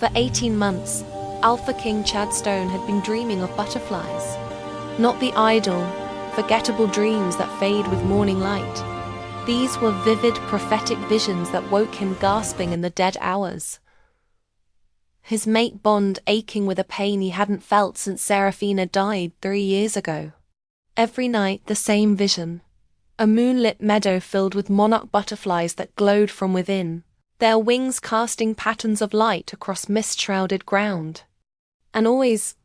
For 18 months, Alpha King Chad Stone had been dreaming of butterflies. Not the idle, forgettable dreams that fade with morning light. These were vivid, prophetic visions that woke him gasping in the dead hours. His mate Bond aching with a pain he hadn't felt since Serafina died 3 years ago. Every night the same vision. A moonlit meadow filled with monarch butterflies that glowed from within, their wings casting patterns of light across mist-shrouded ground. And always,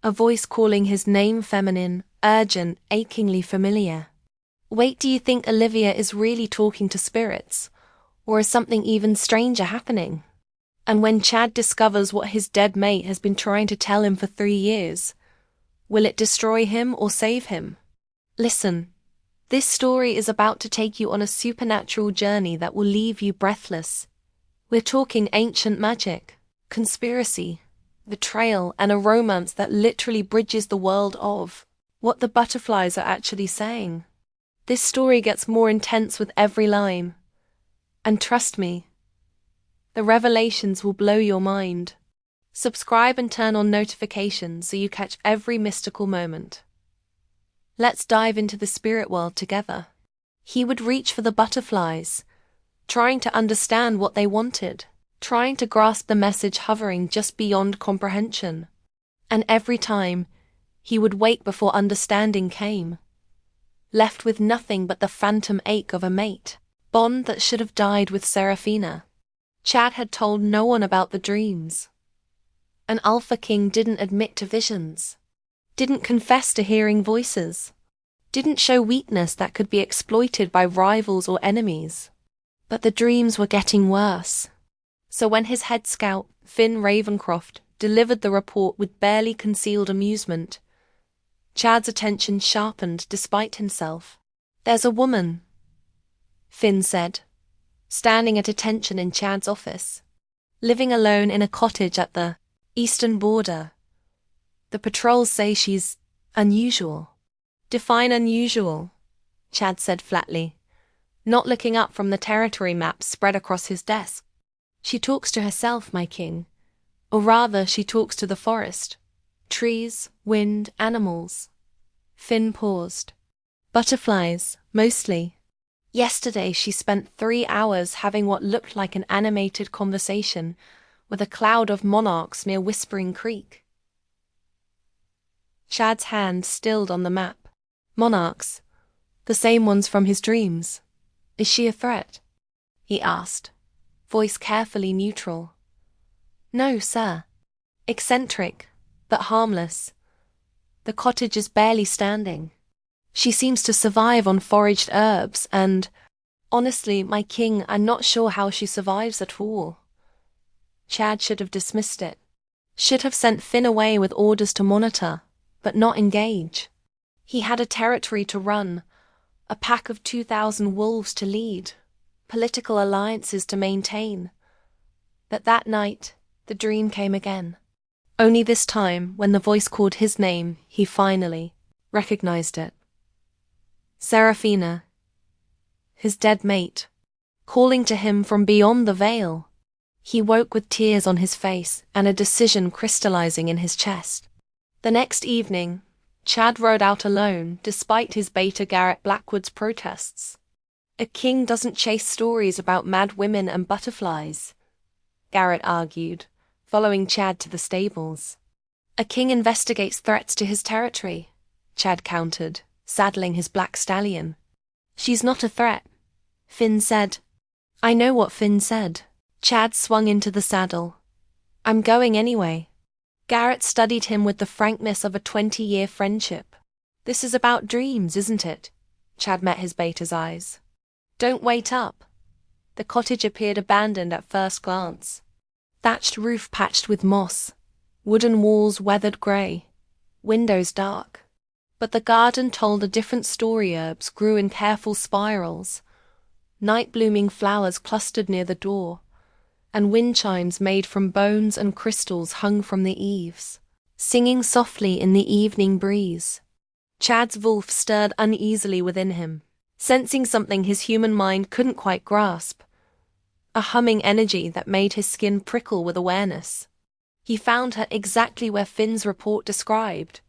a voice calling his name, feminine, urgent, achingly familiar. Wait, do you think Olivia is really talking to spirits? Or is something even stranger happening? And when Chad discovers what his dead mate has been trying to tell him for 3 years, will it destroy him or save him? Listen, this story is about to take you on a supernatural journey that will leave you breathless. We're talking ancient magic, conspiracy, betrayal, and a romance that literally bridges the world of what the butterflies are actually saying. This story gets more intense with every line. And trust me, the revelations will blow your mind. Subscribe and turn on notifications so you catch every mystical moment. Let's dive into the spirit world together. He would reach for the butterflies, trying to understand what they wanted, trying to grasp the message hovering just beyond comprehension. And every time, he would wake before understanding came, left with nothing but the phantom ache of a mate, Bond that should have died with Serafina. Chad had told no one about the dreams. An Alpha King didn't admit to visions, didn't confess to hearing voices, didn't show weakness that could be exploited by rivals or enemies. But the dreams were getting worse. So when his head scout, Finn Ravencroft, delivered the report with barely concealed amusement, Chad's attention sharpened despite himself. "There's a woman," Finn said, standing at attention in Chad's office, living alone in a cottage at the eastern border. "The patrols say she's unusual." "Define unusual," Chad said flatly, not looking up from the territory maps spread across his desk. "She talks to herself, my king. Or rather, she talks to the forest. Trees, wind, animals." Finn paused. "Butterflies, mostly. Yesterday she spent 3 hours having what looked like an animated conversation with a cloud of monarchs near Whispering Creek." Chad's hand stilled on the map. "Monarchs? The same ones from his dreams. Is she a threat?" he asked, voice carefully neutral. "No, sir. Eccentric, but harmless. The cottage is barely standing. She seems to survive on foraged herbs and, honestly, my king, I'm not sure how she survives at all." Chad should have dismissed it. Should have sent Finn away with orders to monitor, but not engage. He had a territory to run, a pack of 2,000 wolves to lead, political alliances to maintain. But that night, the dream came again. Only this time, when the voice called his name, he finally recognized it. Serafina, his dead mate, calling to him from beyond the veil. He woke with tears on his face and a decision crystallizing in his chest. The next evening, Chad rode out alone despite his beta Garrett Blackwood's protests. "A king doesn't chase stories about mad women and butterflies," Garrett argued, following Chad to the stables. "A king investigates threats to his territory," Chad countered, saddling his black stallion. "She's not a threat," Finn said. "I know what Finn said." Chad swung into the saddle. "I'm going anyway." Garrett studied him with the frankness of a 20-year friendship. "This is about dreams, isn't it?" Chad met his beta's eyes. "Don't wait up." The cottage appeared abandoned at first glance. Thatched roof patched with moss, wooden walls weathered grey, windows dark. But the garden told a different story. Herbs grew in careful spirals, night-blooming flowers clustered near the door, and wind chimes made from bones and crystals hung from the eaves, singing softly in the evening breeze. Chad's wolf stirred uneasily within him, sensing something his human mind couldn't quite grasp. a humming energy that made his skin prickle with awareness. He found her exactly where Finn's report described,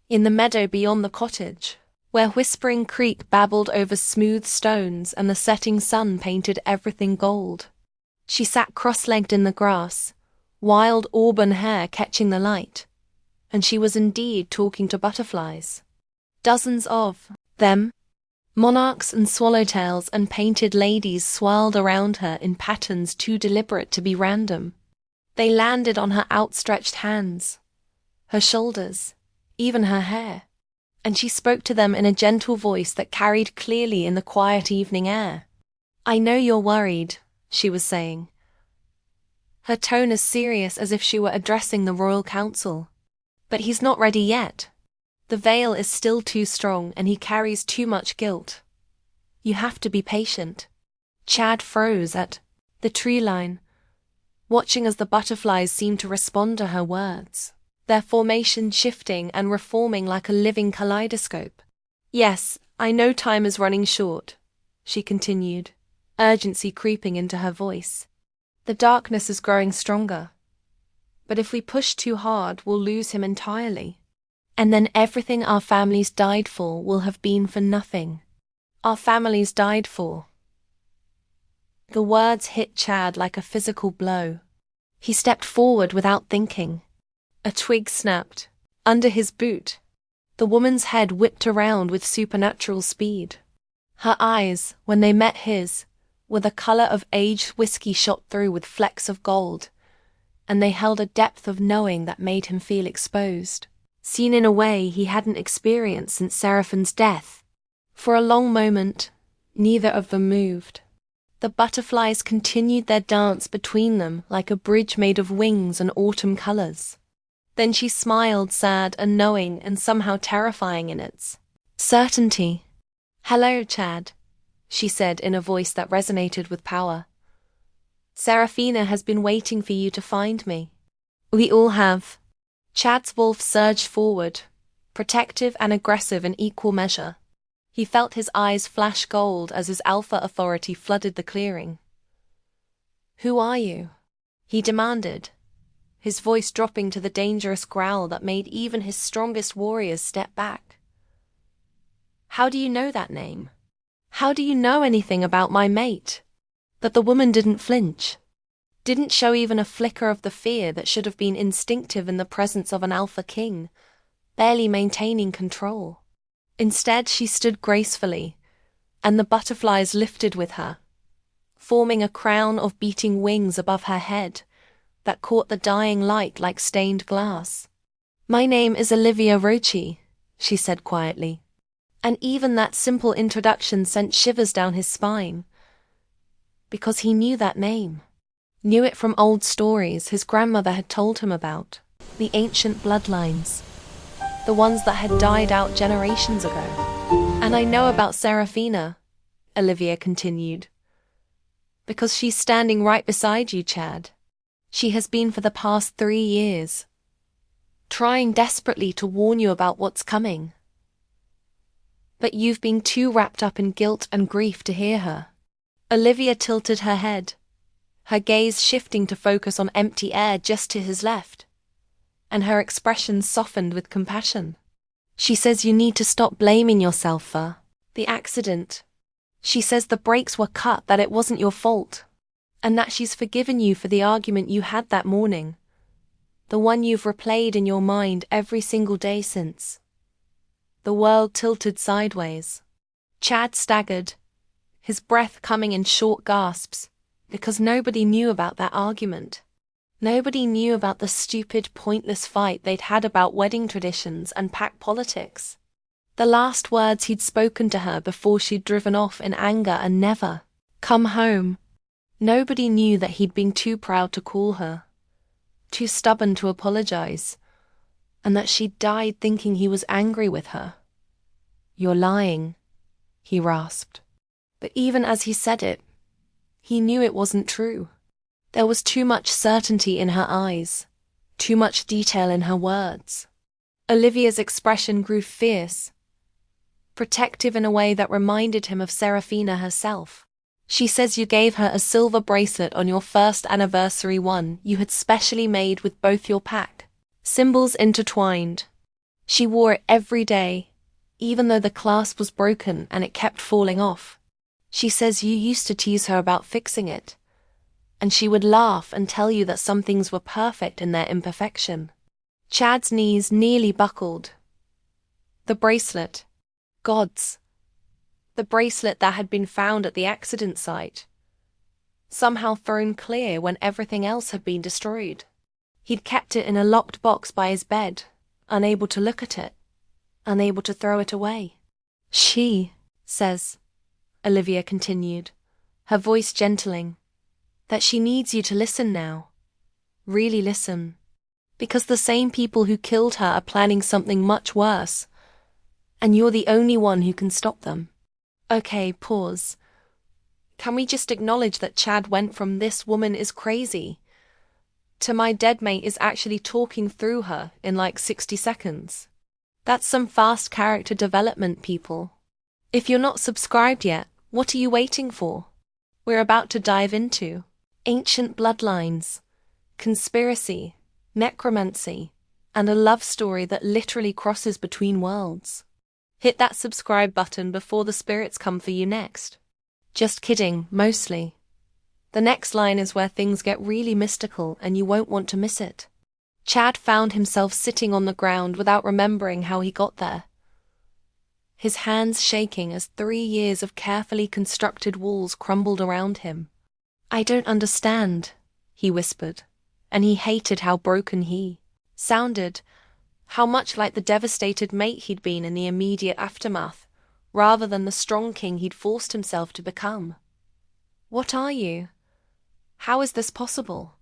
in the meadow beyond the cottage, where Whispering Creek babbled over smooth stones and the setting sun painted everything gold. She sat cross-legged in the grass, wild auburn hair catching the light, and she was indeed talking to butterflies. Dozens of them, monarchs and swallowtails and painted ladies, swirled around her in patterns too deliberate to be random. They landed on her outstretched hands, her shoulders, even her hair, and she spoke to them in a gentle voice that carried clearly in the quiet evening air. "I know you're worried," she was saying, her tone as serious as if she were addressing the royal council. "But he's not ready yet. The veil is still too strong and he carries too much guilt. You have to be patient." Chad froze at the tree line, watching as the butterflies seemed to respond to her words, their formation shifting and reforming like a living kaleidoscope. "Yes, I know time is running short," she continued, urgency creeping into her voice. "The darkness is growing stronger. But if we push too hard, we'll lose him entirely. And then everything our families died for will have been for nothing. Our families died for." The words hit Chad like a physical blow. He stepped forward without thinking. A twig snapped under his boot. The woman's head whipped around with supernatural speed. Her eyes, when they met his, were the color of aged whiskey shot through with flecks of gold, and they held a depth of knowing that made him feel exposed, seen in a way he hadn't experienced since Seraphine's death. For a long moment, neither of them moved. The butterflies continued their dance between them like a bridge made of wings and autumn colors. Then she smiled, sad and knowing and somehow terrifying in its certainty. "Hello, Chad," she said in a voice that resonated with power. "Seraphina has been waiting for you to find me." "We all have." Chad's wolf surged forward, protective and aggressive in equal measure. He felt his eyes flash gold as his alpha authority flooded the clearing. "Who are you?" he demanded, his voice dropping to the dangerous growl that made even his strongest warriors step back. "How do you know that name? How do you know anything about my mate?" But the woman didn't flinch, didn't show even a flicker of the fear that should have been instinctive in the presence of an alpha king, barely maintaining control. Instead, she stood gracefully, and the butterflies lifted with her, forming a crown of beating wings above her head that caught the dying light like stained glass. "My name is Olivia Rochi," she said quietly, and even that simple introduction sent shivers down his spine, because he knew that name, knew it from old stories his grandmother had told him about, the ancient bloodlines, the ones that had died out generations ago. "And I know about Seraphina," Olivia continued, "because she's standing right beside you, Chad. She has been for the past 3 years, trying desperately to warn you about what's coming. But you've been too wrapped up in guilt and grief to hear her." Olivia tilted her head, her gaze shifting to focus on empty air just to his left, and her expression softened with compassion. "She says you need to stop blaming yourself for the accident. She says the brakes were cut, that it wasn't your fault, and that she's forgiven you for the argument you had that morning, the one you've replayed in your mind every single day since." The world tilted sideways. Chad staggered, his breath coming in short gasps, because nobody knew about that argument. Nobody knew about the stupid, pointless fight they'd had about wedding traditions and pack politics. The last words he'd spoken to her before she'd driven off in anger and never come home. Nobody knew that he'd been too proud to call her, too stubborn to apologize, and that she'd died thinking he was angry with her. "You're lying," he rasped. But even as he said it, he knew it wasn't true. There was too much certainty in her eyes, too much detail in her words. Olivia's expression grew fierce, protective in a way that reminded him of Seraphina herself. She says you gave her a silver bracelet on your first anniversary, one you had specially made with both your pack symbols intertwined. She wore it every day, even though the clasp was broken and it kept falling off. She says you used to tease her about fixing it, and she would laugh and tell you that some things were perfect in their imperfection. Chad's knees nearly buckled. The bracelet. Gods. The bracelet that had been found at the accident site. Somehow thrown clear when everything else had been destroyed. He'd kept it in a locked box by his bed, unable to look at it, unable to throw it away. She says, Olivia continued, her voice gentling, that she needs you to listen now. Really listen. Because the same people who killed her are planning something much worse, and you're the only one who can stop them. Okay, pause. Can we just acknowledge that Chad went from "this woman is crazy" to "my dead mate is actually talking through her" in like 60 seconds? That's some fast character development, people. If you're not subscribed yet, what are you waiting for? We're about to dive into ancient bloodlines, conspiracy, necromancy, and a love story that literally crosses between worlds. Hit that subscribe button before the spirits come for you next. Just kidding, mostly. The next line is where things get really mystical and you won't want to miss it. Chad found himself sitting on the ground without remembering how he got there. His hands shaking as 3 years of carefully constructed walls crumbled around him. I don't understand, he whispered, and he hated how broken he sounded, how much like the devastated mate he'd been in the immediate aftermath, rather than the strong king he'd forced himself to become. What are you? How is this possible?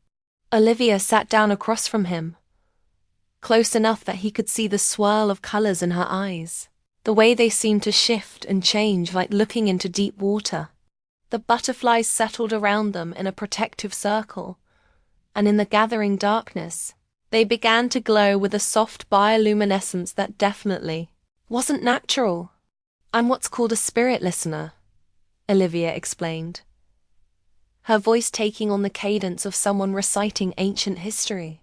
Olivia sat down across from him, close enough that he could see the swirl of colors in her eyes, the way they seemed to shift and change like looking into deep water. The butterflies settled around them in a protective circle, and in the gathering darkness, they began to glow with a soft bioluminescence that definitely wasn't natural. I'm what's called a spirit listener, Olivia explained, her voice taking on the cadence of someone reciting ancient history.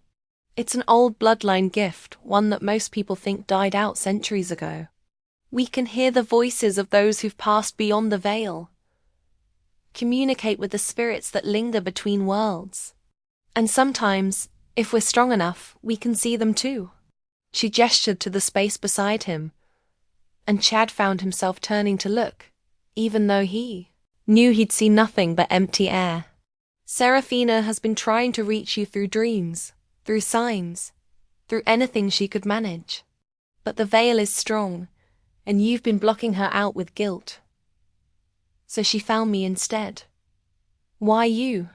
It's an old bloodline gift, one that most people think died out centuries ago. We can hear the voices of those who've passed beyond the veil, communicate with the spirits that linger between worlds. And sometimes, if we're strong enough, we can see them too. She gestured to the space beside him, and Chad found himself turning to look, even though he knew he'd see nothing but empty air. Seraphina has been trying to reach you through dreams, through signs, through anything she could manage. But the veil is strong, and you've been blocking her out with guilt. So she found me instead. Why you?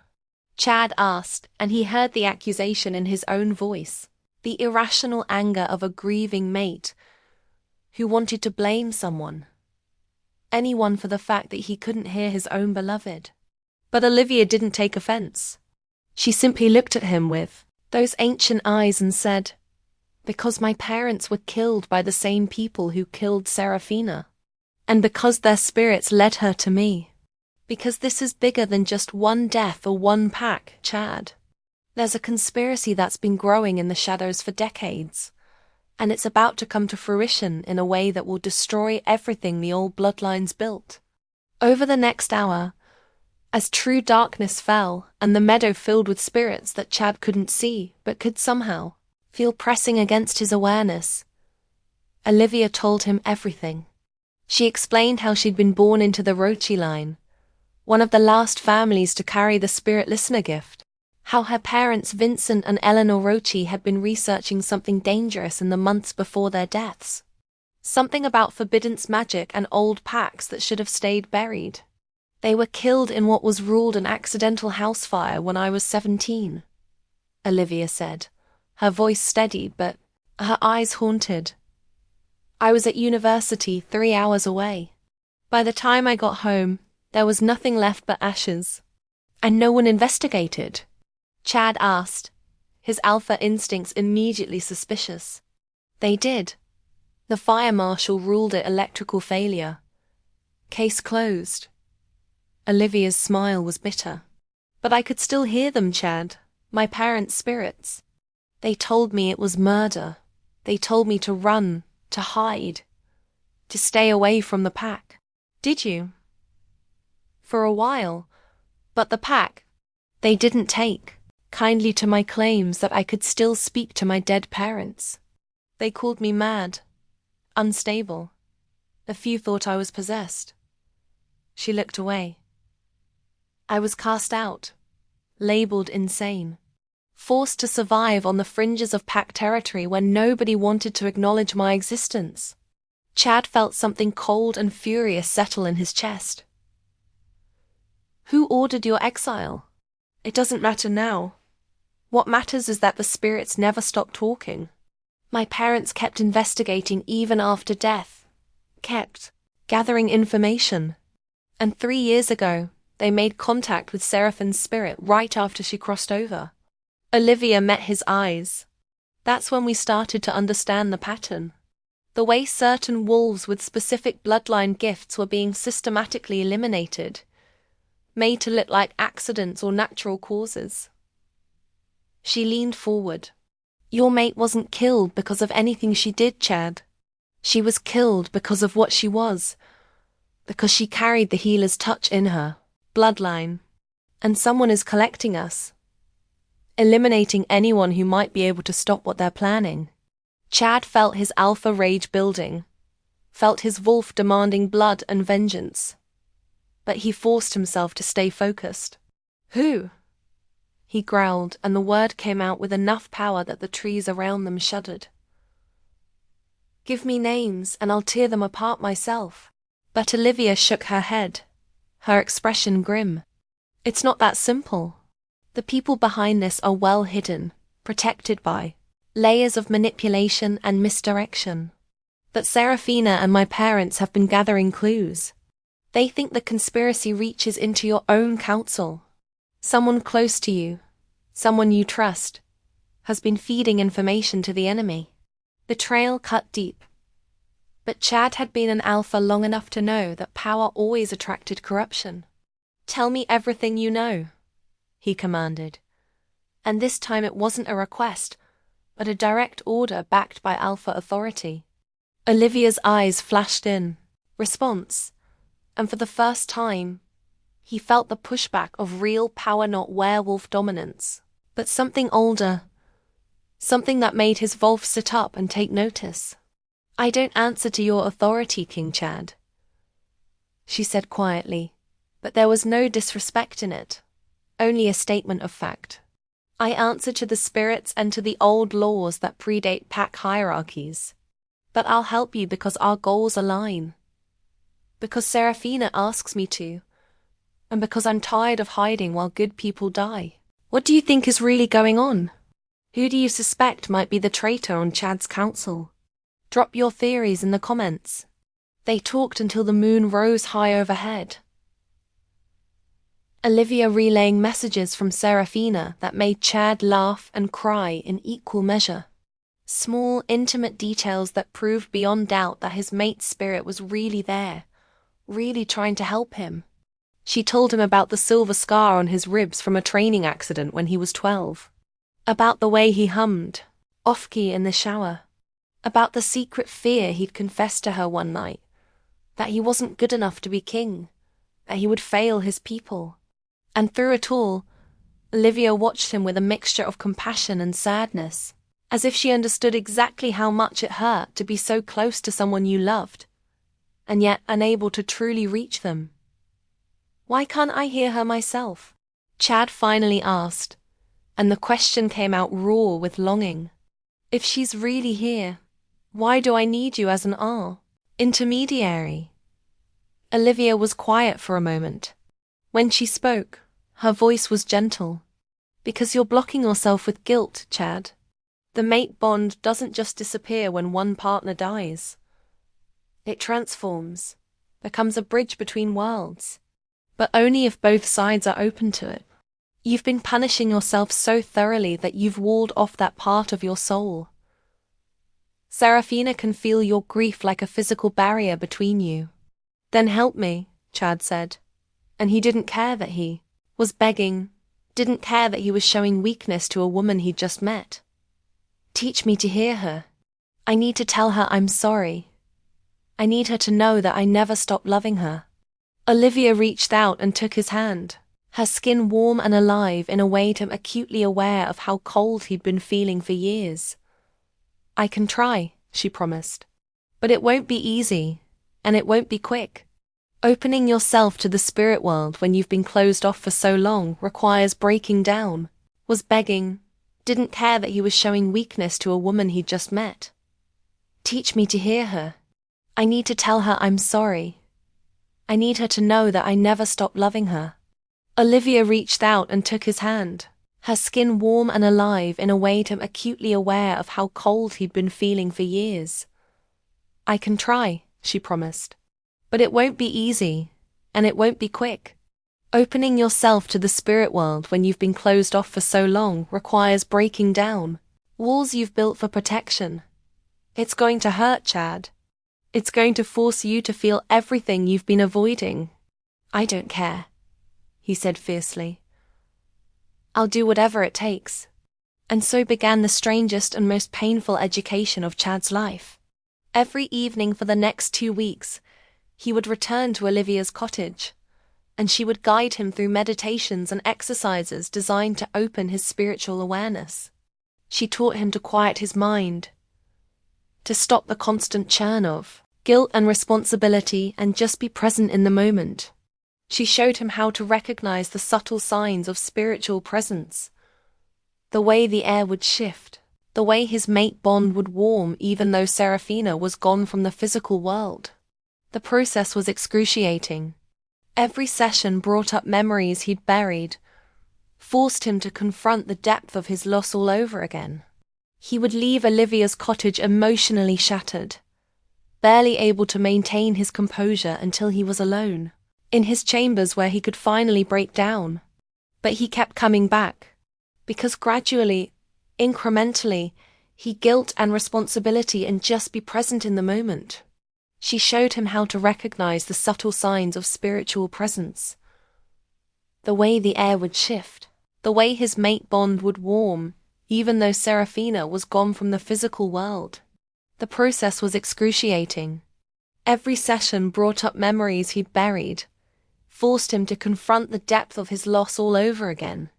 Chad asked, and he heard the accusation in his own voice, the irrational anger of a grieving mate who wanted to blame someone, anyone, for the fact that he couldn't hear his own beloved. But Olivia didn't take offense. She simply looked at him with those ancient eyes and said, because my parents were killed by the same people who killed Seraphina, and because their spirits led her to me. Because this is bigger than just one death or one pack, Chad. There's a conspiracy that's been growing in the shadows for decades, and it's about to come to fruition in a way that will destroy everything the old bloodlines built. Over the next hour, as true darkness fell and the meadow filled with spirits that Chad couldn't see but could somehow feel pressing against his awareness, Olivia told him everything. She explained how she'd been born into the Roche line, one of the last families to carry the spirit listener gift, how her parents Vincent and Eleanor Roche had been researching something dangerous in the months before their deaths. Something about forbidden magic and old packs that should have stayed buried. They were killed in what was ruled an accidental house fire when I was 17, Olivia said, her voice steady but her eyes haunted. I was at university 3 hours away. By the time I got home, there was nothing left but ashes. And no one investigated? Chad asked, his alpha instincts immediately suspicious. They did. The fire marshal ruled it electrical failure. Case closed, Olivia's smile was bitter. But I could still hear them, Chad, my parents' spirits. They told me it was murder. They told me to run, to hide, to stay away from the pack. Did you? For a while. But the pack, they didn't take kindly to my claims that I could still speak to my dead parents. They called me mad, unstable. A few thought I was possessed. She looked away. I was cast out, labeled insane, forced to survive on the fringes of pack territory where nobody wanted to acknowledge my existence. Chad felt something cold and furious settle in his chest. Who ordered your exile? It doesn't matter now. What matters is that the spirits never stopped talking. My parents kept investigating even after death, kept gathering information. And 3 years ago, they made contact with Seraphine's spirit right after she crossed over. Olivia met his eyes. That's when we started to understand the pattern. The way certain wolves with specific bloodline gifts were being systematically eliminated, made to look like accidents or natural causes. She leaned forward. Your mate wasn't killed because of anything she did, Chad. She was killed because of what she was, because she carried the healer's touch in her, bloodline. And someone is collecting us, eliminating anyone who might be able to stop what they're planning. Chad felt his alpha rage building, felt his wolf demanding blood and vengeance. But he forced himself to stay focused. Who? He growled, and the word came out with enough power that the trees around them shuddered. Give me names, and I'll tear them apart myself. But Olivia shook her head, her expression grim. It's not that simple. The people behind this are well hidden, protected by layers of manipulation and misdirection. But Serafina and my parents have been gathering clues. They think the conspiracy reaches into your own council. Someone close to you, someone you trust, has been feeding information to the enemy. The trail cut deep. But Chad had been an alpha long enough to know that power always attracted corruption. Tell me everything you know, he commanded. And this time it wasn't a request, but a direct order backed by alpha authority. Olivia's eyes flashed in response, and for the first time, he felt the pushback of real power, not werewolf dominance, but something older, something that made his wolf sit up and take notice. I don't answer to your authority, King Chad, she said quietly, but there was no disrespect in it, only a statement of fact. I answer to the spirits and to the old laws that predate pack hierarchies. But I'll help you because our goals align. Because Serafina asks me to. And because I'm tired of hiding while good people die. What do you think is really going on? Who do you suspect might be the traitor on Chad's council? Drop your theories in the comments. They talked until the moon rose high overhead. Olivia relaying messages from Serafina that made Chad laugh and cry in equal measure. Small, intimate details that proved beyond doubt that his mate's spirit was really there, really trying to help him. She told him about the silver scar on his ribs from a training accident when he was 12. About the way he hummed, off-key in the shower. About the secret fear he'd confessed to her one night. That he wasn't good enough to be king. That he would fail his people. And through it all, Olivia watched him with a mixture of compassion and sadness, as if she understood exactly how much it hurt to be so close to someone you loved, and yet unable to truly reach them. Why can't I hear her myself? Chad finally asked, and the question came out raw with longing. If she's really here, why do I need you as an intermediary? Olivia was quiet for a moment. When she spoke, her voice was gentle. Because you're blocking yourself with guilt, Chad. The mate bond doesn't just disappear when one partner dies. It transforms, becomes a bridge between worlds. But only if both sides are open to it. You've been punishing yourself so thoroughly that you've walled off that part of your soul. Serafina can feel your grief like a physical barrier between you. Then help me, Chad said. And he didn't care that he was begging, didn't care that he was showing weakness to a woman he'd just met. Teach me to hear her. I need to tell her I'm sorry. I need her to know that I never stopped loving her. Olivia reached out and took his hand, her skin warm and alive in a way to acutely aware of how cold he'd been feeling for years. I can try, she promised. But it won't be easy, and it won't be quick. Opening yourself to the spirit world when you've been closed off for so long requires breaking down, was begging, didn't care that he was showing weakness to a woman he'd just met. Teach me to hear her. I need to tell her I'm sorry. I need her to know that I never stopped loving her. Olivia reached out and took his hand, her skin warm and alive in a way to acutely aware of how cold he'd been feeling for years. I can try, she promised. But it won't be easy, and it won't be quick. Opening yourself to the spirit world when you've been closed off for so long requires breaking down walls you've built for protection. It's going to hurt, Chad. It's going to force you to feel everything you've been avoiding. I don't care, he said fiercely. I'll do whatever it takes. And so began the strangest and most painful education of Chad's life. Every evening for the next 2 weeks, he would return to Olivia's cottage, and she would guide him through meditations and exercises designed to open his spiritual awareness. She taught him to quiet his mind, to stop the constant churn of guilt and responsibility and just be present in the moment. She showed him how to recognize the subtle signs of spiritual presence, the way the air would shift, the way his mate bond would warm even though Serafina was gone from the physical world. The process was excruciating. Every session brought up memories he'd buried, forced him to confront the depth of his loss all over again. He would leave Olivia's cottage emotionally shattered, barely able to maintain his composure until he was alone, in his chambers where he could finally break down. But he kept coming back, because gradually, incrementally, he guilt and responsibility and just be present in the moment. She showed him how to recognize the subtle signs of spiritual presence, the way the air would shift, the way his mate bond would warm, even though Serafina was gone from the physical world. The process was excruciating. Every session brought up memories he'd buried, forced him to confront the depth of his loss all over again.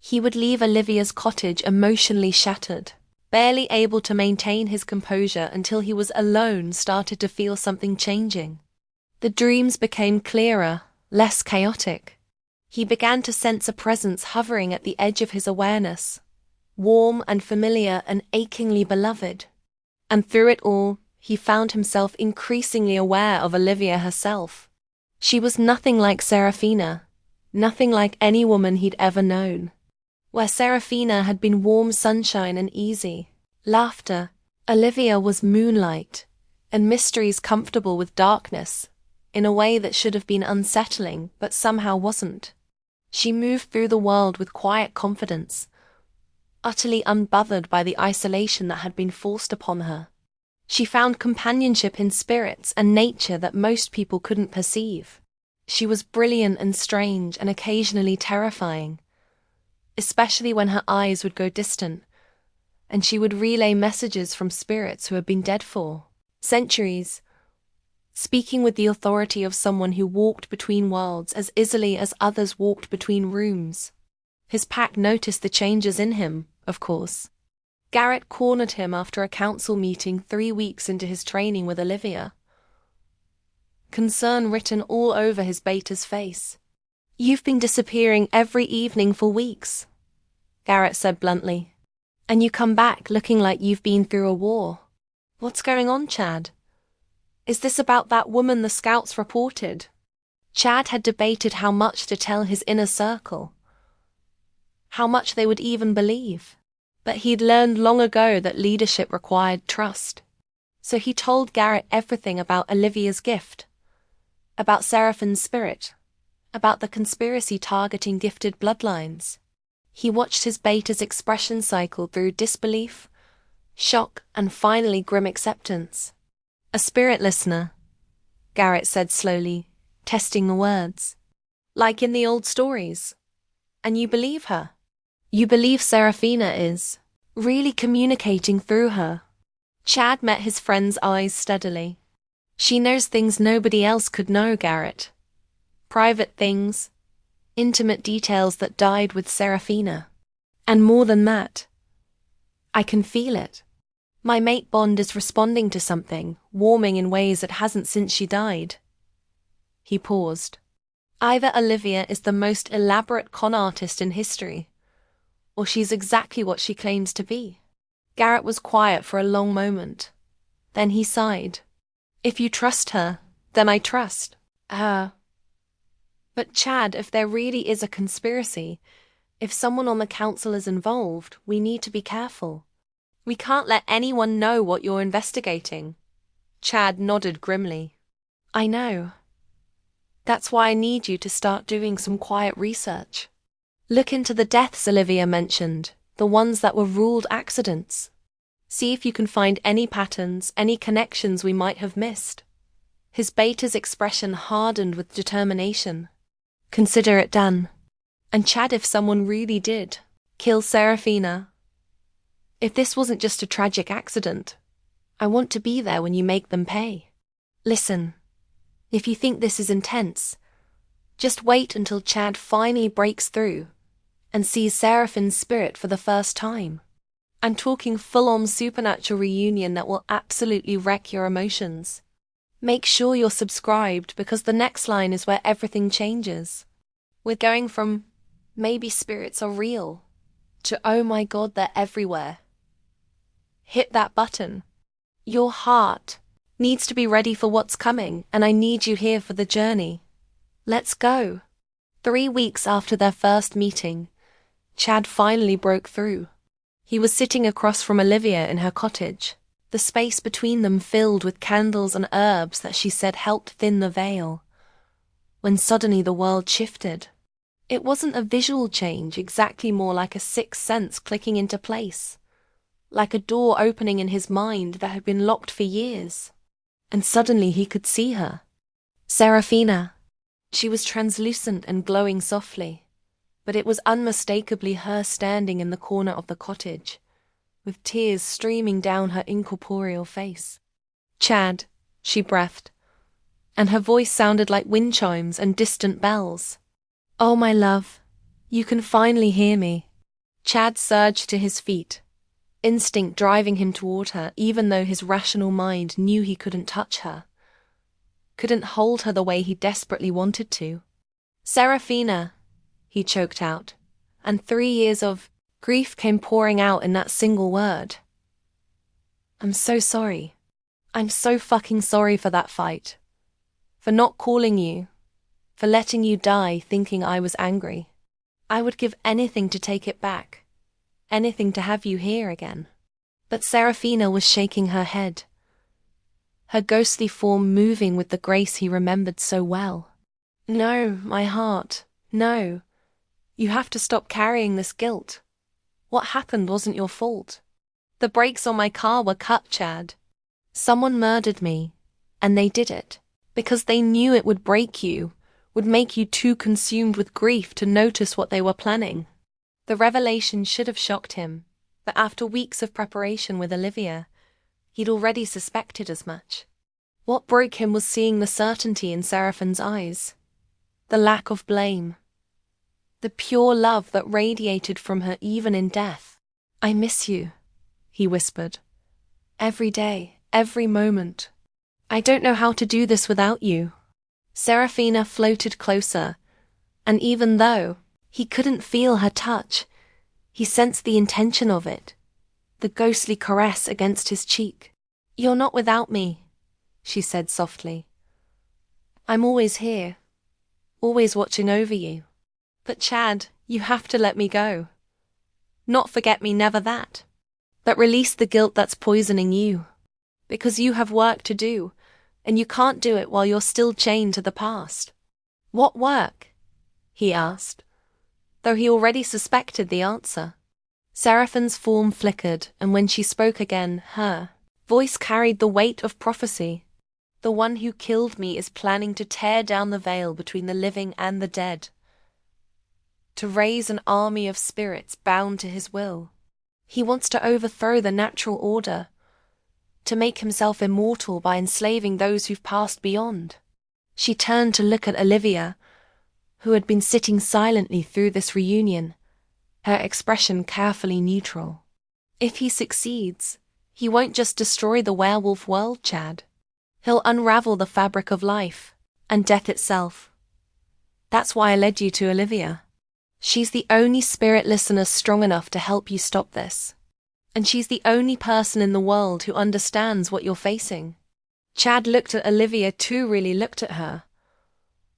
He would leave Olivia's cottage emotionally shattered, barely able to maintain his composure until he was alone, started to feel something changing. The dreams became clearer, less chaotic. He began to sense a presence hovering at the edge of his awareness, warm and familiar and achingly beloved. And through it all, he found himself increasingly aware of Olivia herself. She was nothing like Serafina, nothing like any woman he'd ever known. Where Serafina had been warm sunshine and easy laughter, Olivia was moonlight, and mysteries comfortable with darkness, in a way that should have been unsettling but somehow wasn't. She moved through the world with quiet confidence, utterly unbothered by the isolation that had been forced upon her. She found companionship in spirits and nature that most people couldn't perceive. She was brilliant and strange and occasionally terrifying, especially when her eyes would go distant, and she would relay messages from spirits who had been dead for centuries, speaking with the authority of someone who walked between worlds as easily as others walked between rooms. His pack noticed the changes in him, of course. Garrett cornered him after a council meeting 3 weeks into his training with Olivia, concern written all over his beta's face. "You've been disappearing every evening for weeks," Garrett said bluntly. "And you come back looking like you've been through a war. What's going on, Chad? Is this about that woman the scouts reported?" Chad had debated how much to tell his inner circle, how much they would even believe. But he'd learned long ago that leadership required trust. So he told Garrett everything about Olivia's gift, about Seraphine's spirit, about the conspiracy targeting gifted bloodlines. He watched his beta's expression cycle through disbelief, shock, and finally grim acceptance. "A spirit listener," Garrett said slowly, testing the words. like in the old stories. And you believe her. You believe Seraphina is really communicating through her. Chad met his friend's eyes steadily. She knows things nobody else could know, Garrett. Private things, intimate details that died with Seraphina. And more than that, I can feel it. My mate Bond is responding to something, warming in ways it hasn't since she died. He paused. Either Olivia is the most elaborate con artist in history, or she's exactly what she claims to be. Garrett was quiet for a long moment. Then he sighed. If you trust her, then I trust her. But Chad, if there really is a conspiracy, if someone on the council is involved, we need to be careful. We can't let anyone know what you're investigating. Chad nodded grimly. I know. That's why I need you to start doing some quiet research. Look into the deaths Olivia mentioned, the ones that were ruled accidents. See if you can find any patterns, any connections we might have missed. His beta's expression hardened with determination. Consider it done. And Chad, if someone really did kill Seraphina, if this wasn't just a tragic accident, I want to be there when you make them pay. Listen, if you think this is intense, just wait until Chad finally breaks through and sees Seraphine's spirit for the first time. I'm talking full-on supernatural reunion that will absolutely wreck your emotions. Make sure you're subscribed because the next line is where everything changes. We're going from maybe spirits are real to oh my God, they're everywhere. Hit that button. Your heart needs to be ready for what's coming, and I need you here for the journey. Let's go. 3 weeks after their first meeting, Chad finally broke through. He was sitting across from Olivia in her cottage, the space between them filled with candles and herbs that she said helped thin the veil. When suddenly the world shifted. It wasn't a visual change, exactly more like a sixth sense clicking into place. Like a door opening in his mind that had been locked for years. And suddenly he could see her. Seraphina. She was translucent and glowing softly, but it was unmistakably her standing in the corner of the cottage, with tears streaming down her incorporeal face. Chad, she breathed, and her voice sounded like wind chimes and distant bells. Oh, my love, you can finally hear me. Chad surged to his feet, instinct driving him toward her, even though his rational mind knew he couldn't touch her. Couldn't hold her the way he desperately wanted to. Seraphina, he choked out, and 3 years of grief came pouring out in that single word. I'm so sorry. I'm so fucking sorry for that fight. For not calling you. For letting you die thinking I was angry. I would give anything to take it back. Anything to have you here again. But Seraphina was shaking her head. Her ghostly form moving with the grace he remembered so well. No, my heart, no. You have to stop carrying this guilt. What happened wasn't your fault. The brakes on my car were cut, Chad. Someone murdered me, and they did it, because they knew it would break you, would make you too consumed with grief to notice what they were planning. The revelation should have shocked him, but after weeks of preparation with Olivia, he'd already suspected as much. What broke him was seeing the certainty in Seraphine's eyes, the lack of blame, the pure love that radiated from her even in death. I miss you, he whispered. Every day, every moment. I don't know how to do this without you. Seraphina floated closer, and even though he couldn't feel her touch, he sensed the intention of it, the ghostly caress against his cheek. You're not without me, she said softly. I'm always here, always watching over you. But Chad, you have to let me go. Not forget me, never that. But release the guilt that's poisoning you. Because you have work to do, and you can't do it while you're still chained to the past. What work? He asked, though he already suspected the answer. Seraphine's form flickered, and when she spoke again, her voice carried the weight of prophecy. The one who killed me is planning to tear down the veil between the living and the dead, to raise an army of spirits bound to his will. He wants to overthrow the natural order, to make himself immortal by enslaving those who've passed beyond. She turned to look at Olivia, who had been sitting silently through this reunion, her expression carefully neutral. If he succeeds, he won't just destroy the werewolf world, Chad. He'll unravel the fabric of life, and death itself. That's why I led you to Olivia. She's the only spirit listener strong enough to help you stop this. And she's the only person in the world who understands what you're facing. Chad looked at Olivia, too, really looked at her,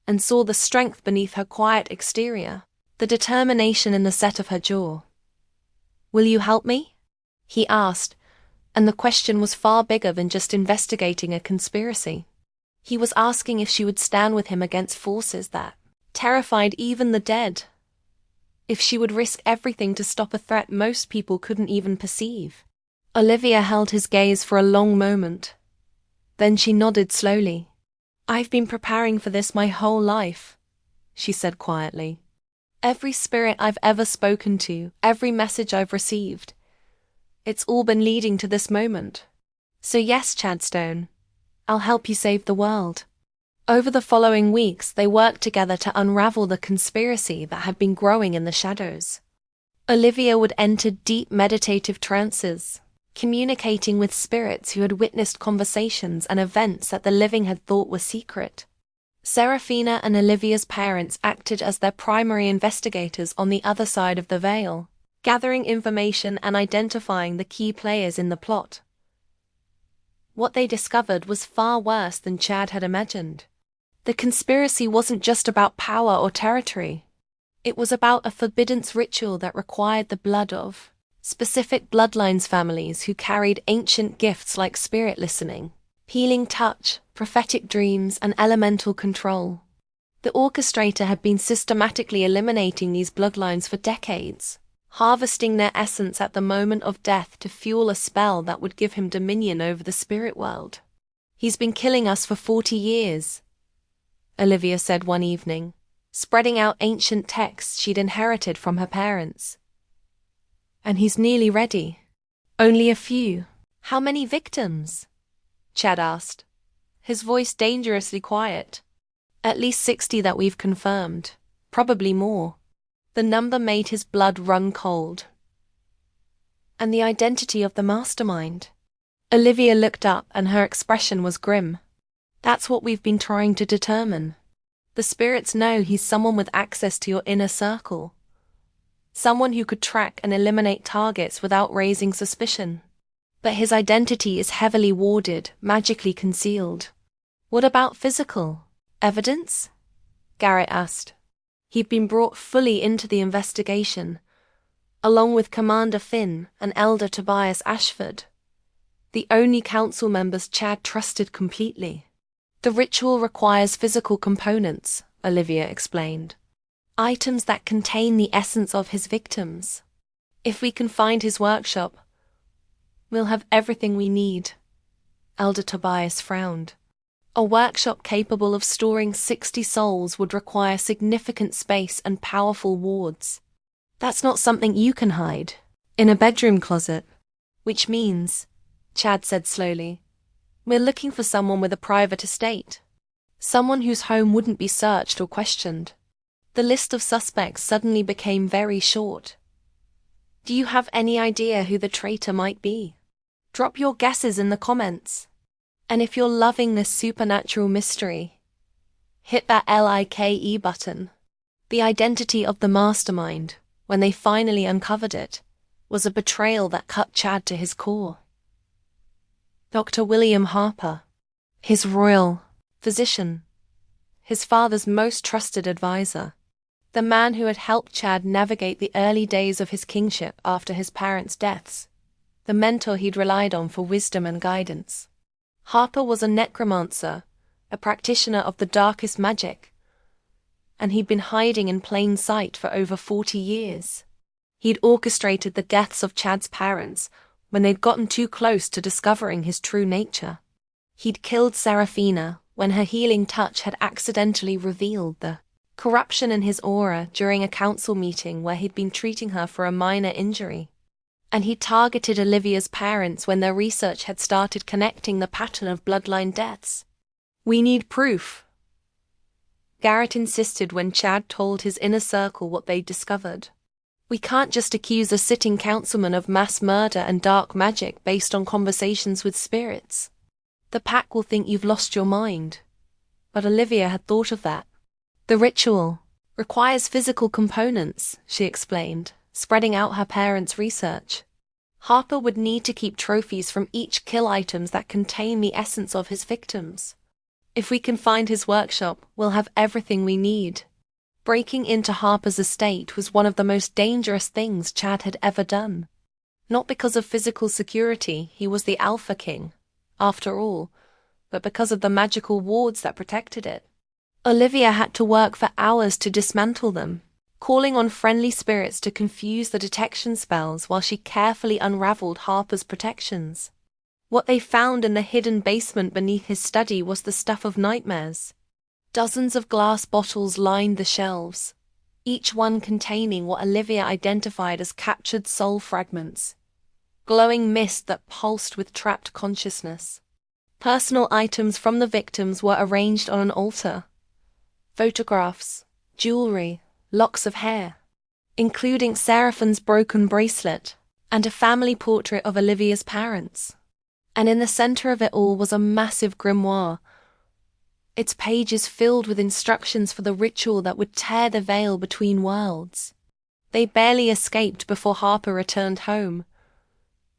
and saw the strength beneath her quiet exterior, the determination in the set of her jaw. "Will you help me?" he asked, and the question was far bigger than just investigating a conspiracy. He was asking if she would stand with him against forces that terrified even the dead. If she would risk everything to stop a threat most people couldn't even perceive. Olivia held his gaze for a long moment. Then she nodded slowly. "I've been preparing for this my whole life," she said quietly. "Every spirit I've ever spoken to, every message I've received, it's all been leading to this moment. So yes, Chadstone, I'll help you save the world." Over the following weeks, they worked together to unravel the conspiracy that had been growing in the shadows. Olivia would enter deep meditative trances, communicating with spirits who had witnessed conversations and events that the living had thought were secret. Serafina and Olivia's parents acted as their primary investigators on the other side of the veil, gathering information and identifying the key players in the plot. What they discovered was far worse than Chad had imagined. The conspiracy wasn't just about power or territory. It was about a forbidden ritual that required the blood of specific bloodlines families who carried ancient gifts like spirit listening, healing touch, prophetic dreams, and elemental control. The orchestrator had been systematically eliminating these bloodlines for decades, harvesting their essence at the moment of death to fuel a spell that would give him dominion over the spirit world. "He's been killing us for 40 years, Olivia said one evening, spreading out ancient texts she'd inherited from her parents. "And he's nearly ready. Only a few." "How many victims?" Chad asked, his voice dangerously quiet. "At least 60 that we've confirmed, probably more." The number made his blood run cold. "And the identity of the mastermind?" Olivia looked up and her expression was grim. "That's what we've been trying to determine. The spirits know he's someone with access to your inner circle. Someone who could track and eliminate targets without raising suspicion. But his identity is heavily warded, magically concealed." "What about physical evidence?" Garrett asked. He'd been brought fully into the investigation, along with Commander Finn and Elder Tobias Ashford, the only council members Chad trusted completely. "The ritual requires physical components," Olivia explained. "Items that contain the essence of his victims. If we can find his workshop, we'll have everything we need." Elder Tobias frowned. "A workshop capable of storing 60 souls would require significant space and powerful wards. That's not something you can hide in a bedroom closet." "Which means," Chad said slowly, "we're looking for someone with a private estate. Someone whose home wouldn't be searched or questioned." The list of suspects suddenly became very short. "Do you have any idea who the traitor might be? Drop your guesses in the comments. And if you're loving this supernatural mystery, hit that like button." The identity of the mastermind, when they finally uncovered it, was a betrayal that cut Chad to his core. Dr. William Harper, his royal physician, his father's most trusted advisor, the man who had helped Chad navigate the early days of his kingship after his parents' deaths, the mentor he'd relied on for wisdom and guidance. Harper was a necromancer, a practitioner of the darkest magic, and he'd been hiding in plain sight for over 40 years. He'd orchestrated the deaths of Chad's parents when they'd gotten too close to discovering his true nature. He'd killed Seraphina when her healing touch had accidentally revealed the corruption in his aura during a council meeting where he'd been treating her for a minor injury. And he targeted Olivia's parents when their research had started connecting the pattern of bloodline deaths. "We need proof," Garrett insisted when Chad told his inner circle what they'd discovered. "We can't just accuse a sitting councilman of mass murder and dark magic based on conversations with spirits. The pack will think you've lost your mind." But Olivia had thought of that. "The ritual requires physical components," she explained, spreading out her parents' research. "Harper would need to keep trophies from each kill items that contain the essence of his victims. If we can find his workshop, we'll have everything we need." Breaking into Harper's estate was one of the most dangerous things Chad had ever done. Not because of physical security, he was the Alpha King, after all, but because of the magical wards that protected it. Olivia had to work for hours to dismantle them, calling on friendly spirits to confuse the detection spells while she carefully unraveled Harper's protections. What they found in the hidden basement beneath his study was the stuff of nightmares. Dozens of glass bottles lined the shelves, each one containing what Olivia identified as captured soul fragments, glowing mist that pulsed with trapped consciousness. Personal items from the victims were arranged on an altar. Photographs, jewelry, locks of hair, including Seraphine's broken bracelet, and a family portrait of Olivia's parents. And in the center of it all was a massive grimoire, its pages filled with instructions for the ritual that would tear the veil between worlds. They barely escaped before Harper returned home.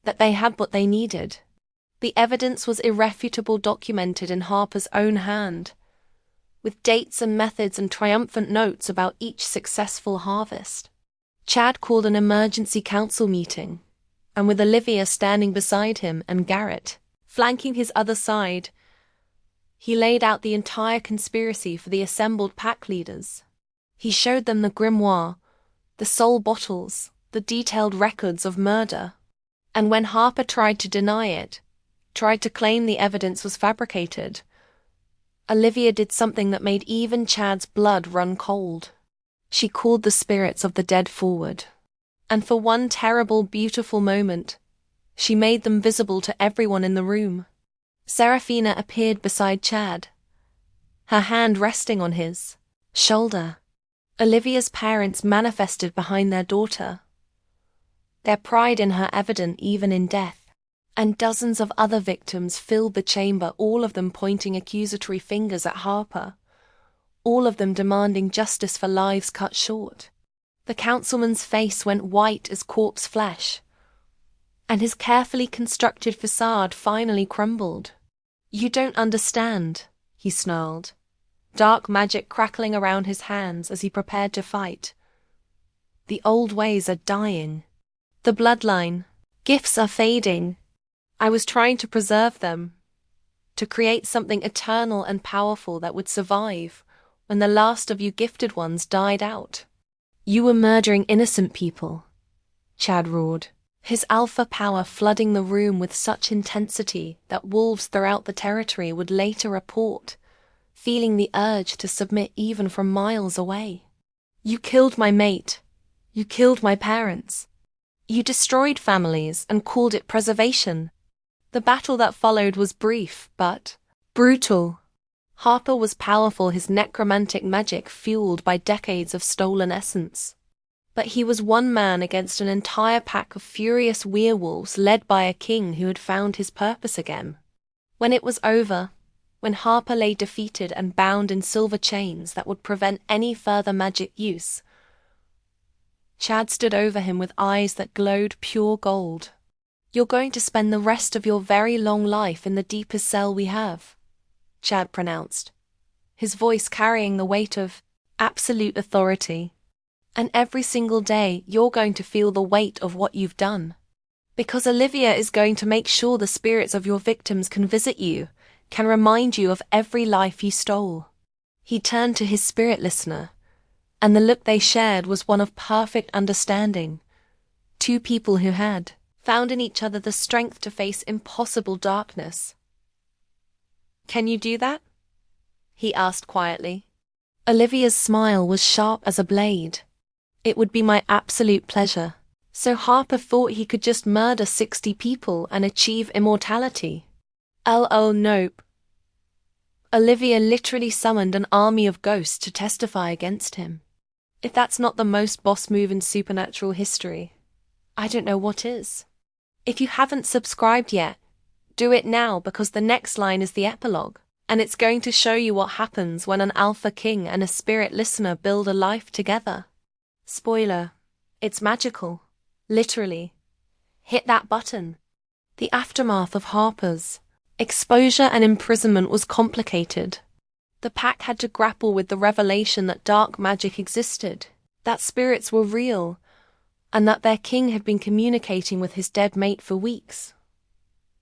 That they had what they needed. The evidence was irrefutable, documented in Harper's own hand, with dates and methods and triumphant notes about each successful harvest. Chad called an emergency council meeting, and with Olivia standing beside him and Garrett flanking his other side, he laid out the entire conspiracy for the assembled pack leaders. He showed them the grimoire, the soul bottles, the detailed records of murder. And when Harper tried to deny it, tried to claim the evidence was fabricated, Olivia did something that made even Chad's blood run cold. She called the spirits of the dead forward. And for one terrible, beautiful moment, she made them visible to everyone in the room. Seraphina appeared beside Chad, her hand resting on his shoulder. Olivia's parents manifested behind their daughter, their pride in her evident even in death. And dozens of other victims filled the chamber, all of them pointing accusatory fingers at Harper, all of them demanding justice for lives cut short. The councilman's face went white as corpse flesh, and his carefully constructed facade finally crumbled. "You don't understand," he snarled, dark magic crackling around his hands as he prepared to fight. "The old ways are dying. The bloodline, gifts are fading. I was trying to preserve them, to create something eternal and powerful that would survive when the last of you gifted ones died out." "You were murdering innocent people," Chad roared, his alpha power flooding the room with such intensity that wolves throughout the territory would later report, feeling the urge to submit even from miles away. "You killed my mate. You killed my parents. You destroyed families and called it preservation." The battle that followed was brief, but brutal. Harper was powerful, his necromantic magic fueled by decades of stolen essence. But he was one man against an entire pack of furious werewolves led by a king who had found his purpose again. When it was over, when Harper lay defeated and bound in silver chains that would prevent any further magic use, Chad stood over him with eyes that glowed pure gold. "You're going to spend the rest of your very long life in the deepest cell we have," Chad pronounced, his voice carrying the weight of absolute authority. "And every single day you're going to feel the weight of what you've done. Because Olivia is going to make sure the spirits of your victims can visit you, can remind you of every life you stole." He turned to his spirit listener, and the look they shared was one of perfect understanding. Two people who had found in each other the strength to face impossible darkness. Can you do that? He asked quietly. Olivia's smile was sharp as a blade. It would be my absolute pleasure. So Harper thought he could just murder 60 people and achieve immortality. Oh, nope. Olivia literally summoned an army of ghosts to testify against him. If that's not the most boss move in supernatural history, I don't know what is. If you haven't subscribed yet, do it now because the next line is the epilogue, and it's going to show you what happens when an alpha king and a spirit listener build a life together. Spoiler, it's magical. Literally. Hit that button. The aftermath of Harper's exposure and imprisonment was complicated. The pack had to grapple with the revelation that dark magic existed, that spirits were real, and that their king had been communicating with his dead mate for weeks.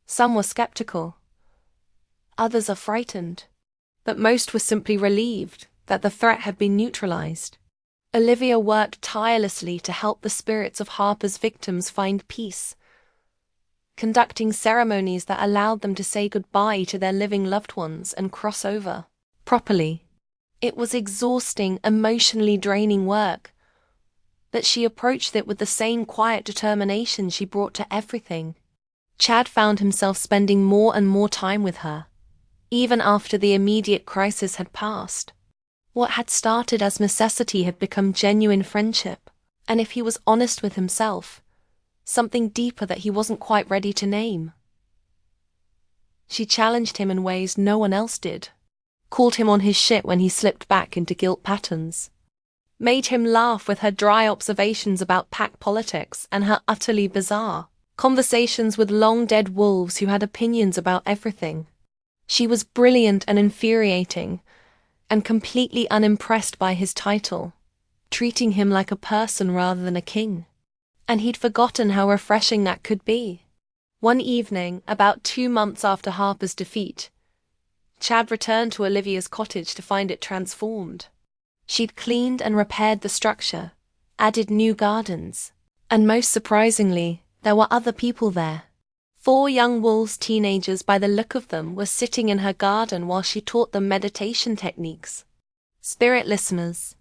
Some were skeptical. Others are frightened. But most were simply relieved that the threat had been neutralized. Olivia worked tirelessly to help the spirits of Harper's victims find peace, conducting ceremonies that allowed them to say goodbye to their living loved ones and cross over properly. It was exhausting, emotionally draining work, but she approached it with the same quiet determination she brought to everything. Chad found himself spending more and more time with her, even after the immediate crisis had passed. What had started as necessity had become genuine friendship, and if he was honest with himself, something deeper that he wasn't quite ready to name. She challenged him in ways no one else did, called him on his shit when he slipped back into guilt patterns, made him laugh with her dry observations about pack politics and her utterly bizarre conversations with long-dead wolves who had opinions about everything. She was brilliant and infuriating, and completely unimpressed by his title, treating him like a person rather than a king. And he'd forgotten how refreshing that could be. One evening, about 2 months after Harper's defeat, Chad returned to Olivia's cottage to find it transformed. She'd cleaned and repaired the structure, added new gardens, and most surprisingly, there were other people there. 4 young wolves teenagers by the look of them were sitting in her garden while she taught them meditation techniques. Spirit listeners,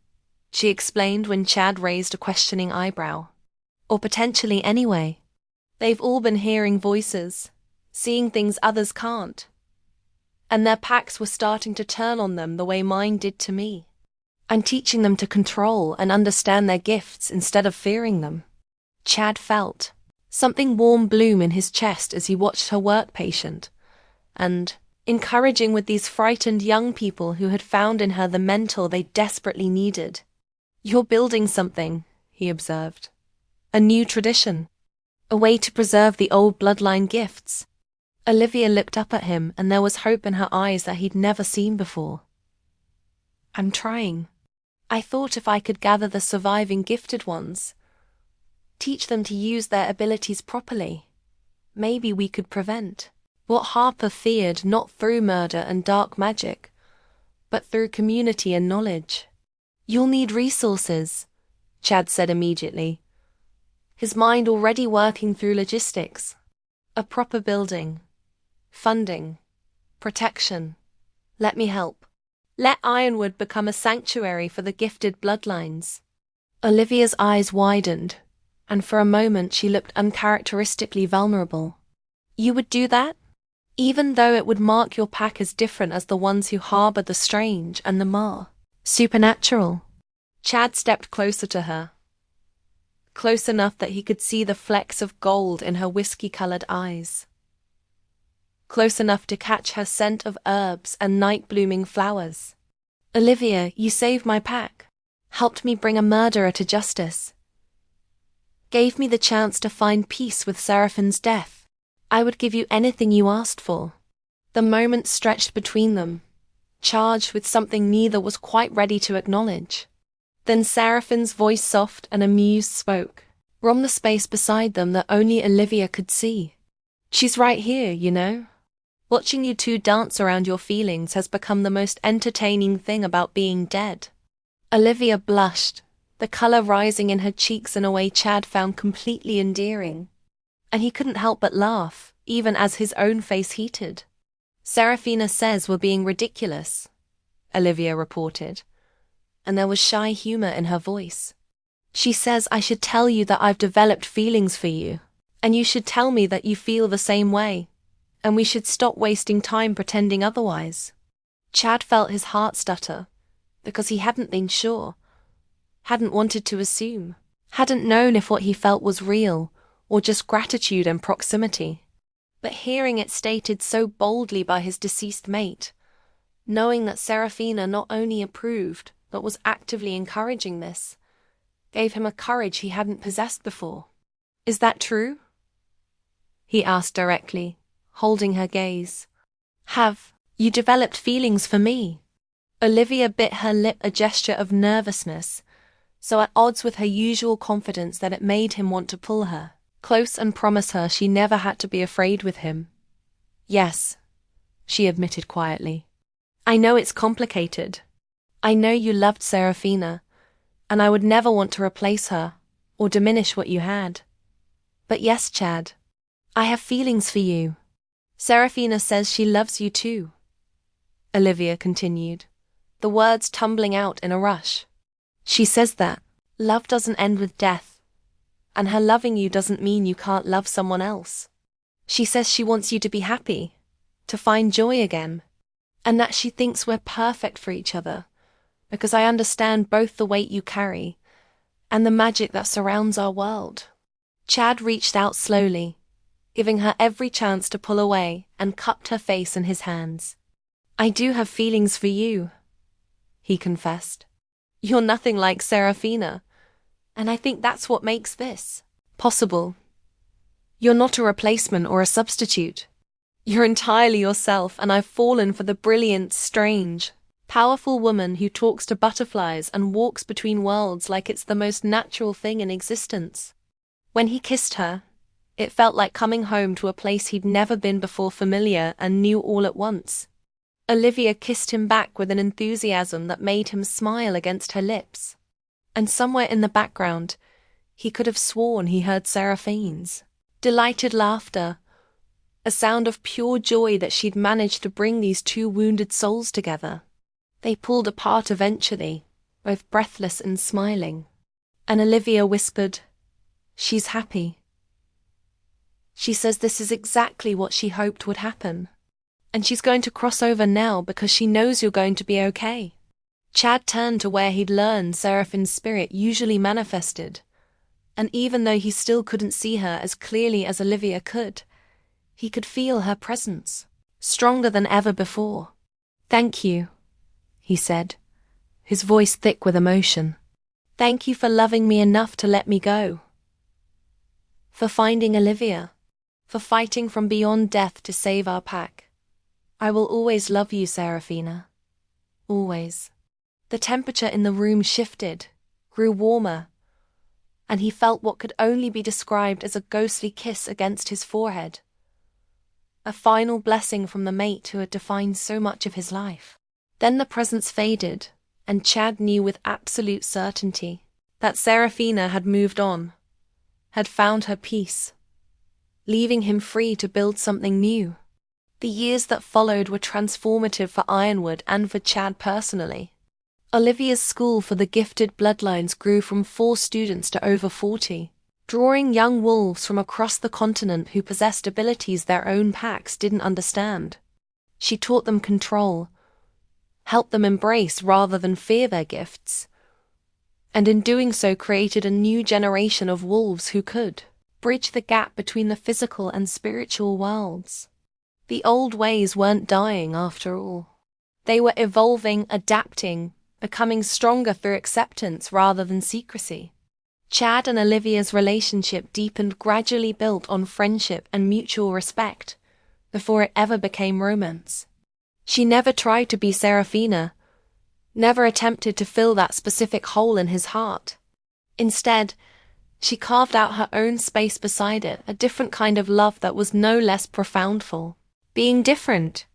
she explained when Chad raised a questioning eyebrow. Or potentially anyway. They've all been hearing voices, seeing things others can't. And their packs were starting to turn on them the way mine did to me. I'm teaching them to control and understand their gifts instead of fearing them. Chad felt something warm bloom in his chest as he watched her work patient, and encouraging with these frightened young people who had found in her the mentor they desperately needed. You're building something, he observed. A new tradition. A way to preserve the old bloodline gifts. Olivia looked up at him and there was hope in her eyes that he'd never seen before. I'm trying. I thought if I could gather the surviving gifted ones, teach them to use their abilities properly, maybe we could prevent what Harper feared, not through murder and dark magic, but through community and knowledge. You'll need resources, Chad said immediately, his mind already working through logistics. A proper building, funding, protection. Let me help. Let Ironwood become a sanctuary for the gifted bloodlines. Olivia's eyes widened, and for a moment she looked uncharacteristically vulnerable. You would do that? Even though it would mark your pack as different as the ones who harbor the strange and the supernatural. Chad stepped closer to her, close enough that he could see the flecks of gold in her whiskey-colored eyes, close enough to catch her scent of herbs and night-blooming flowers. Olivia, you saved my pack, helped me bring a murderer to justice, gave me the chance to find peace with Seraphine's death. I would give you anything you asked for. The moment stretched between them, charged with something neither was quite ready to acknowledge. Then Seraphine's voice, soft and amused, spoke from the space beside them that only Olivia could see. She's right here, you know. Watching you two dance around your feelings has become the most entertaining thing about being dead. Olivia blushed, the color rising in her cheeks in a way Chad found completely endearing. And he couldn't help but laugh, even as his own face heated. Seraphina says we're being ridiculous, Olivia reported, and there was shy humor in her voice. She says I should tell you that I've developed feelings for you, and you should tell me that you feel the same way, and we should stop wasting time pretending otherwise. Chad felt his heart stutter, because he hadn't been sure, hadn't wanted to assume, hadn't known if what he felt was real or just gratitude and proximity. But hearing it stated so boldly by his deceased mate, knowing that Seraphina not only approved but was actively encouraging this, gave him a courage he hadn't possessed before. Is that true? He asked directly, holding her gaze. Have you developed feelings for me? Olivia bit her lip, a gesture of nervousness, so at odds with her usual confidence that it made him want to pull her close and promise her she never had to be afraid with him. Yes, she admitted quietly. I know it's complicated. I know you loved Seraphina, and I would never want to replace her or diminish what you had. But yes, Chad, I have feelings for you. Seraphina says she loves you too, Olivia continued, the words tumbling out in a rush. She says that love doesn't end with death, and her loving you doesn't mean you can't love someone else. She says she wants you to be happy, to find joy again, and that she thinks we're perfect for each other, because I understand both the weight you carry and the magic that surrounds our world. Chad reached out slowly, giving her every chance to pull away, and cupped her face in his hands. I do have feelings for you, he confessed. You're nothing like Seraphina, and I think that's what makes this possible. You're not a replacement or a substitute. You're entirely yourself, and I've fallen for the brilliant, strange, powerful woman who talks to butterflies and walks between worlds like it's the most natural thing in existence. When he kissed her, it felt like coming home to a place he'd never been before, familiar and new all at once. Olivia kissed him back with an enthusiasm that made him smile against her lips. And somewhere in the background, he could have sworn he heard Seraphine's delighted laughter, a sound of pure joy that she'd managed to bring these two wounded souls together. They pulled apart eventually, both breathless and smiling, and Olivia whispered, "She's happy. She says this is exactly what she hoped would happen, and she's going to cross over now because she knows you're going to be okay." Chad turned to where he'd learned Seraphine's spirit usually manifested, and even though he still couldn't see her as clearly as Olivia could, he could feel her presence, stronger than ever before. "Thank you," he said, his voice thick with emotion. "Thank you for loving me enough to let me go. For finding Olivia. For fighting from beyond death to save our pack. I will always love you, Seraphina. Always." The temperature in the room shifted, grew warmer, and he felt what could only be described as a ghostly kiss against his forehead. A final blessing from the mate who had defined so much of his life. Then the presence faded, and Chad knew with absolute certainty that Seraphina had moved on, had found her peace, leaving him free to build something new. The years that followed were transformative for Ironwood and for Chad personally. Olivia's school for the gifted bloodlines grew from 4 students to over 40, drawing young wolves from across the continent who possessed abilities their own packs didn't understand. She taught them control, helped them embrace rather than fear their gifts, and in doing so created a new generation of wolves who could bridge the gap between the physical and spiritual worlds. The old ways weren't dying after all. They were evolving, adapting, becoming stronger through acceptance rather than secrecy. Chad and Olivia's relationship deepened, gradually built on friendship and mutual respect, before it ever became romance. She never tried to be Seraphina, never attempted to fill that specific hole in his heart. Instead, she carved out her own space beside it, a different kind of love that was no less profoundful. Being different.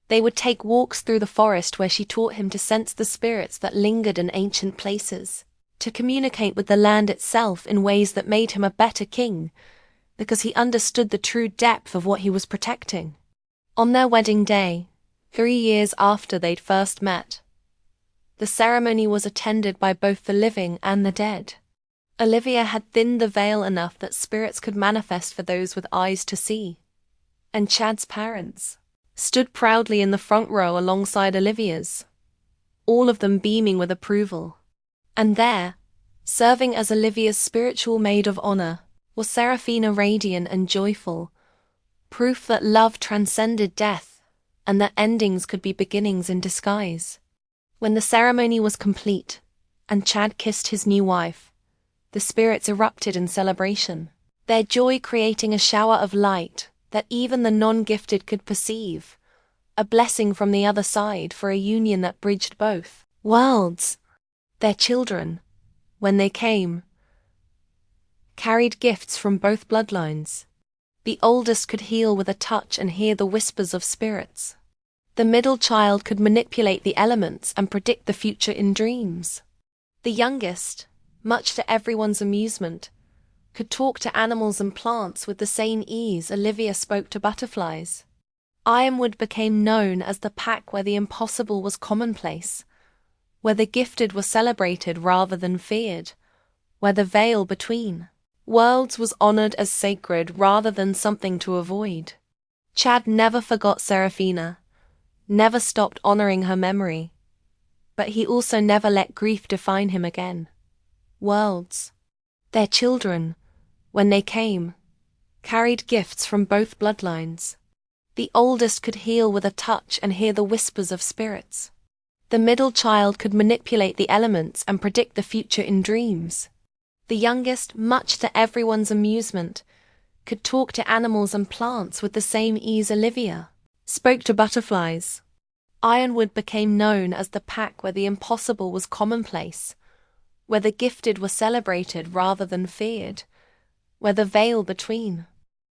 They would take walks through the forest where she taught him to sense the spirits that lingered in ancient places, to communicate with the land itself in ways that made him a better king, because he understood the true depth of what he was protecting. On their wedding day, 3 years after they'd first met, the ceremony was attended by both the living and the dead. Olivia had thinned the veil enough that spirits could manifest for those with eyes to see. And Chad's parents stood proudly in the front row alongside Olivia's, all of them beaming with approval. And there, serving as Olivia's spiritual maid of honor, was Seraphina, radiant and joyful, proof that love transcended death and that endings could be beginnings in disguise. When the ceremony was complete and Chad kissed his new wife, the spirits erupted in celebration, their joy creating a shower of light that even the non-gifted could perceive, a blessing from the other side for a union that bridged both worlds. Their children, when they came, carried gifts from both bloodlines. The oldest could heal with a touch and hear the whispers of spirits. The middle child could manipulate the elements and predict the future in dreams. The youngest, much to everyone's amusement, could talk to animals and plants with the same ease Olivia spoke to butterflies. Ironwood became known as the pack where the impossible was commonplace, where the gifted were celebrated rather than feared, where the veil between worlds was honored as sacred rather than something to avoid. Chad never forgot Seraphina, never stopped honoring her memory, but he also never let grief define him again. Worlds, their children, when they came, carried gifts from both bloodlines. The oldest could heal with a touch and hear the whispers of spirits. The middle child could manipulate the elements and predict the future in dreams. The youngest, much to everyone's amusement, could talk to animals and plants with the same ease Olivia spoke to butterflies. Ironwood became known as the pack where the impossible was commonplace, where the gifted were celebrated rather than feared, where the veil between.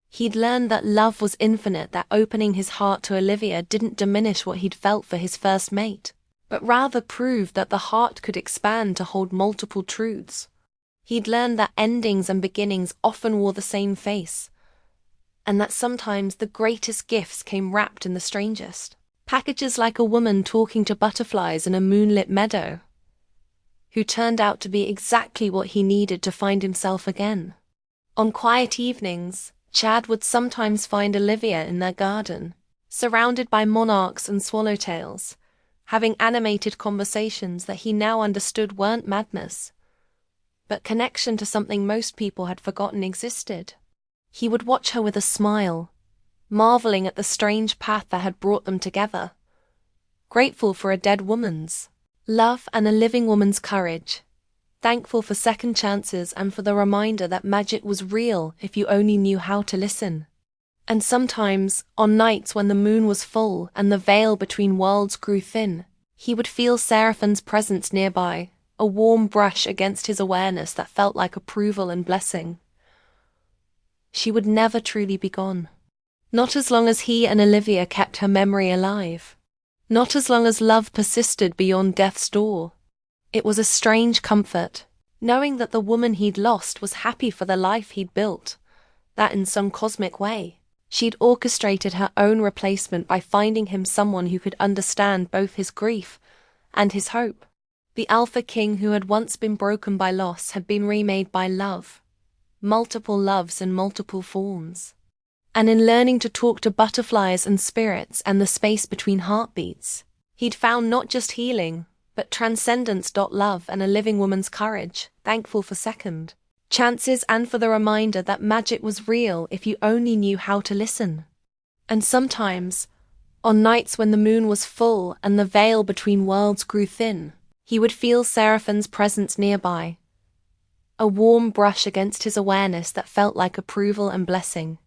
He'd learned that love was infinite, that opening his heart to Olivia didn't diminish what he'd felt for his first mate, but rather proved that the heart could expand to hold multiple truths. He'd learned that endings and beginnings often wore the same face, and that sometimes the greatest gifts came wrapped in the strangest packages, like a woman talking to butterflies in a moonlit meadow, who turned out to be exactly what he needed to find himself again. On quiet evenings, Chad would sometimes find Olivia in their garden, surrounded by monarchs and swallowtails, having animated conversations that he now understood weren't madness, but connection to something most people had forgotten existed. He would watch her with a smile, marveling at the strange path that had brought them together, grateful for a dead woman's love and a living woman's courage, thankful for second chances and for the reminder that magic was real if you only knew how to listen. And sometimes, on nights when the moon was full and the veil between worlds grew thin, he would feel Seraphine's presence nearby, a warm brush against his awareness that felt like approval and blessing. She would never truly be gone. Not as long as he and Olivia kept her memory alive. Not as long as love persisted beyond death's door. It was a strange comfort, knowing that the woman he'd lost was happy for the life he'd built, that in some cosmic way, she'd orchestrated her own replacement by finding him someone who could understand both his grief and his hope. The Alpha King who had once been broken by loss had been remade by love, multiple loves in multiple forms. And in learning to talk to butterflies and spirits and the space between heartbeats, he'd found not just healing, but transcendence. Love and a living woman's courage, thankful for second chances and for the reminder that magic was real if you only knew how to listen. And sometimes, on nights when the moon was full and the veil between worlds grew thin, he would feel Seraphine's presence nearby, a warm brush against his awareness that felt like approval and blessing.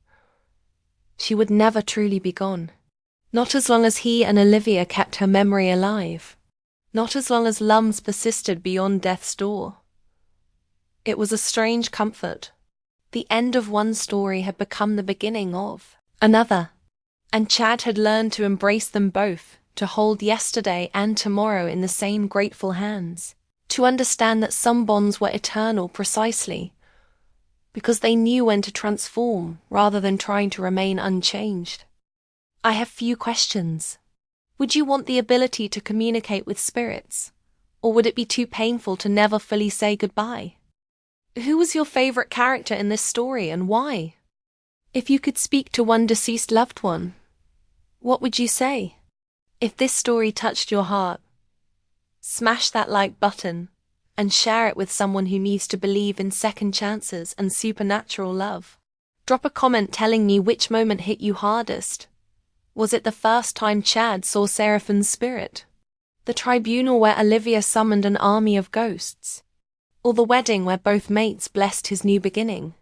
She would never truly be gone. Not as long as he and Olivia kept her memory alive. Not as long as lums persisted beyond death's door. It was a strange comfort. The end of one story had become the beginning of another, and Chad had learned to embrace them both, to hold yesterday and tomorrow in the same grateful hands, to understand that some bonds were eternal precisely because they knew when to transform rather than trying to remain unchanged. I have few questions. Would you want the ability to communicate with spirits? Or would it be too painful to never fully say goodbye? Who was your favorite character in this story and why? If you could speak to one deceased loved one, what would you say? If this story touched your heart, smash that like button and share it with someone who needs to believe in second chances and supernatural love. Drop a comment telling me which moment hit you hardest. Was it the first time Chad saw Seraphine's spirit? The tribunal where Olivia summoned an army of ghosts? Or the wedding where both mates blessed his new beginning?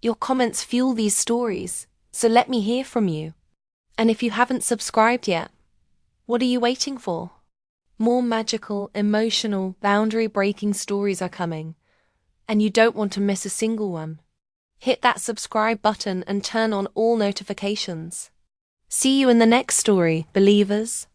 Your comments fuel these stories, so let me hear from you. And if you haven't subscribed yet, what are you waiting for? More magical, emotional, boundary-breaking stories are coming, and you don't want to miss a single one. Hit that subscribe button and turn on all notifications. See you in the next story, believers.